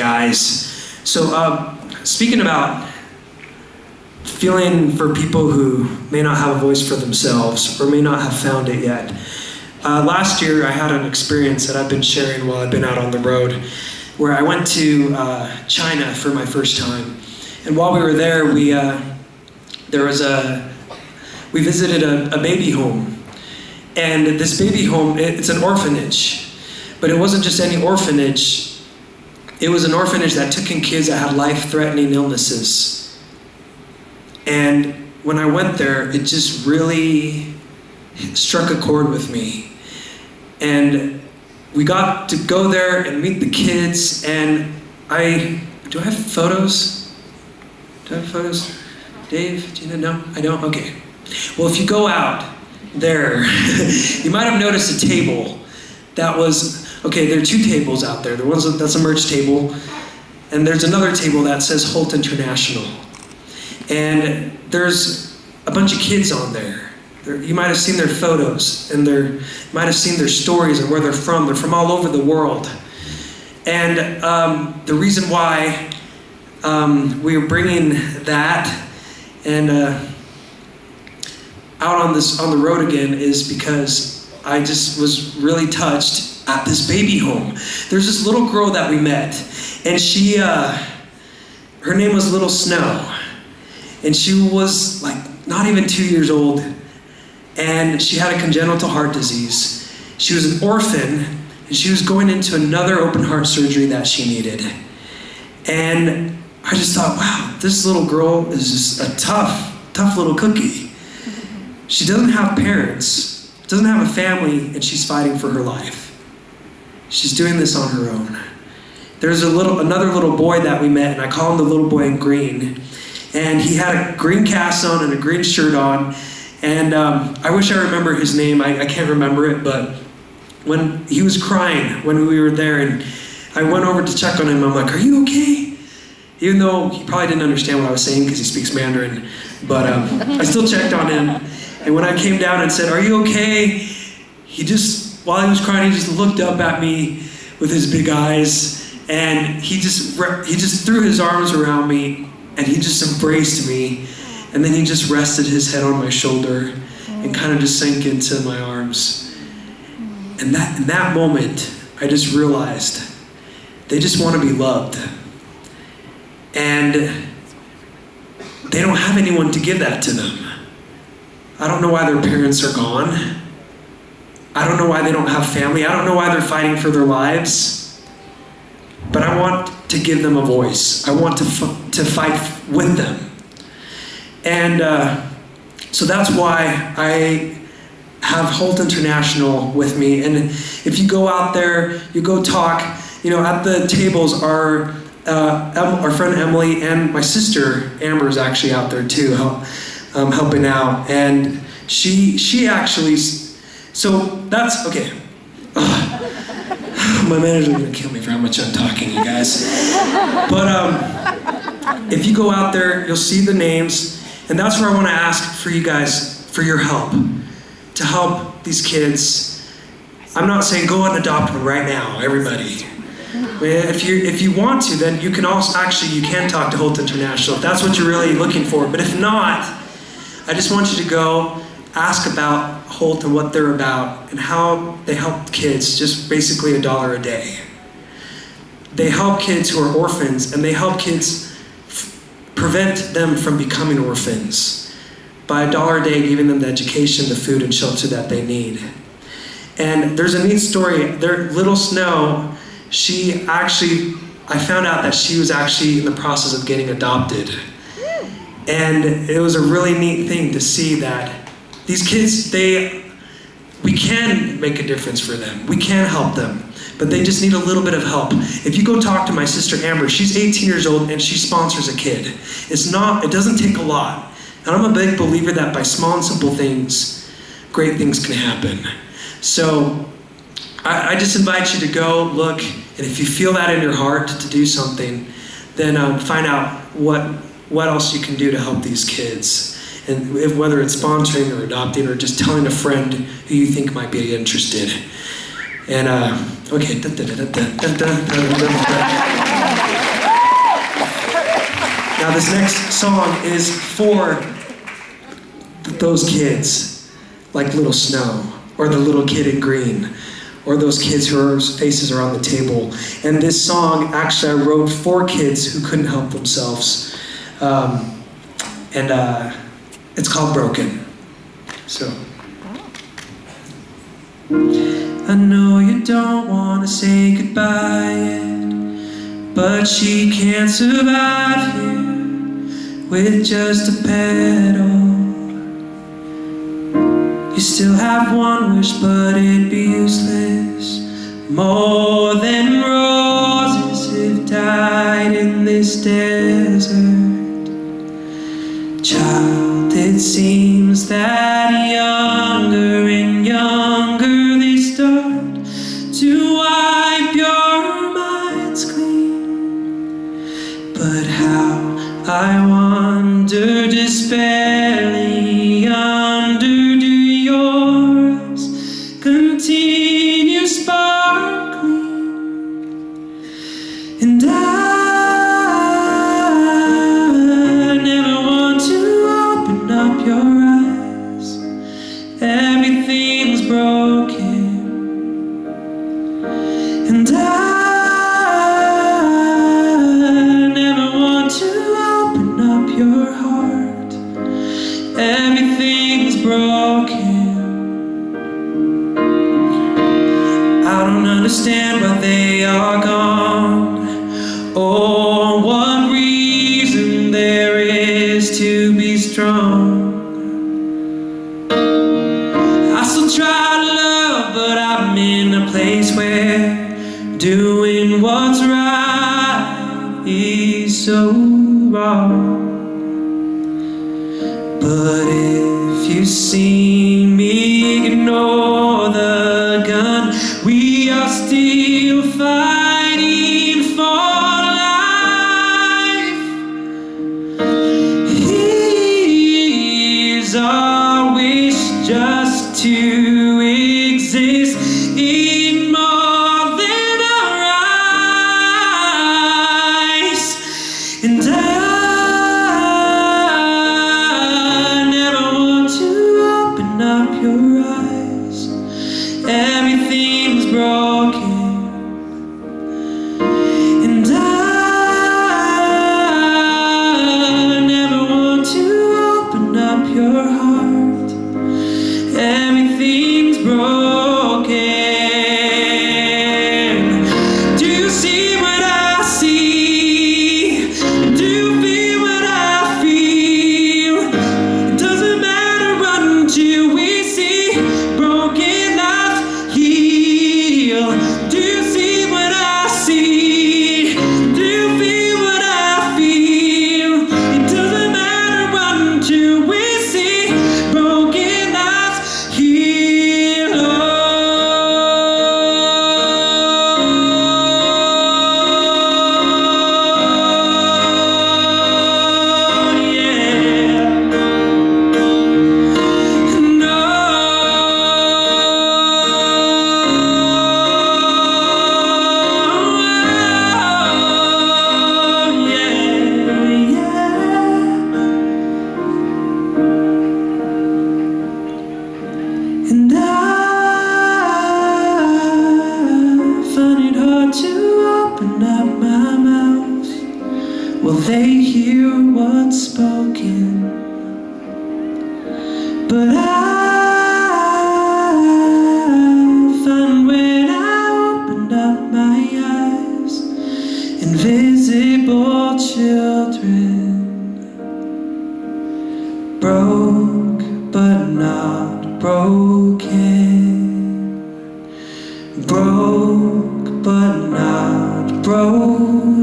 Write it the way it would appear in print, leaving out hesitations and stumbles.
guys. So, speaking about feeling for people who may not have a voice for themselves or may not have found it yet. Last year, I had an experience that I've been sharing while I've been out on the road, where I went to China for my first time. And while we were there, we visited a baby home. And this baby home, it's an orphanage. But it wasn't just any orphanage. It was an orphanage that took in kids that had life-threatening illnesses. And when I went there, it just really struck a chord with me. And we got to go there and meet the kids, and do I have photos? Do I have photos? Dave, Gina, no? I don't? Okay. Well, if you go out there, you might have noticed a table that was, okay, there are two tables out there. That's a merch table, and there's another table that says Holt International. And there's a bunch of kids on there. You might have seen their photos, and you might have seen their stories and where they're from. They're from all over the world. And the reason why we were bringing that and out on the road again is because I just was really touched at this baby home. There's this little girl that we met, and she, her name was Little Snow, and she was like not even 2 years old, and she had a congenital heart disease. She was an orphan, and she was going into another open heart surgery that she needed. And I just thought, wow, this little girl is just a tough little cookie. She doesn't have parents, doesn't have a family, and she's fighting for her life. She's doing this on her own. There's another little boy that we met, and I call him the little boy in green. And he had a green cast on and a green shirt on. And I wish I remember his name. I can't remember it, but when he was crying when we were there, and I went over to check on him, I'm like, are you okay? Even though he probably didn't understand what I was saying because he speaks Mandarin, but I still checked on him. And when I came down and said, are you okay? While he was crying, he just looked up at me with his big eyes, and he just threw his arms around me, and he just embraced me, and then he just rested his head on my shoulder and kind of just sank into my arms. And in that moment, I just realized they just want to be loved. And they don't have anyone to give that to them. I don't know why their parents are gone. I don't know why they don't have family. I don't know why they're fighting for their lives. But I want to give them a voice. I want to fight with them. And so that's why I have Holt International with me. And if you go out there, you go talk, at the tables are our friend Emily and my sister Amber is actually out there too, helping out. And she actually, so that's, okay. My manager's gonna kill me for how much I'm talking, you guys. But if you go out there, you'll see the names, and that's where I wanna ask for you guys, for your help, to help these kids. I'm not saying go and adopt one right now, everybody. If you want to, then you can you can talk to Holt International if that's what you're really looking for. But if not, I just want you to go ask about Holt and what they're about and how they help kids, just basically $1 a day. They help kids who are orphans, and they help kids prevent them from becoming orphans by $1 a day, giving them the education, the food, and shelter that they need. And there's a neat story. Little Snow, I found out that she was actually in the process of getting adopted. And it was a really neat thing to see that these kids, we can make a difference for them. We can help them, but they just need a little bit of help. If you go talk to my sister Amber, she's 18 years old and she sponsors a kid. It doesn't take a lot. And I'm a big believer that by small and simple things, great things can happen. So I just invite you to go look, and if you feel that in your heart to do something, then find out what else you can do to help these kids. And whether it's sponsoring or adopting or just telling a friend who you think might be interested. And, okay. Now this next song is for those kids, like Little Snow, or the little kid in green, or those kids whose faces are on the table. And this song, actually, I wrote for kids who couldn't help themselves. It's called Broken. So. I know you don't want to say goodbye yet, but she can't survive here with just a petal. You still have one wish, but it'd be useless. More than roses have died in this desert. Child, it seems that younger and younger they start to wipe your minds clean. But how, I wonder, despairingly under, do your eyes continue sparkling? And I never want to open up your eyes. Everything's broken. And I never want to open up your heart. Everything's broken. I don't understand why they are gone, or what reason there is to be strong. I still try to love, but I'm in a place where doing what's right is so wrong. But if you see me ignore the gun, we are still fighting for life. Here's our wish, just to exist in more than our eyes. And I never want to open up your eyes. Everything's broken. And I never want to open up your heart. Everything's broken. Do you see what I see? Do you feel what I feel? It doesn't matter until we see broken lives heal. Do you see what I see? Do you feel what I feel? It doesn't matter until we see broken lives heal. Oh, yeah. No. And I find it hard to open up my mouth. Will they hear what's spoken? But I find when I opened up my eyes, invisible children, broke but not broken, broke but not broken.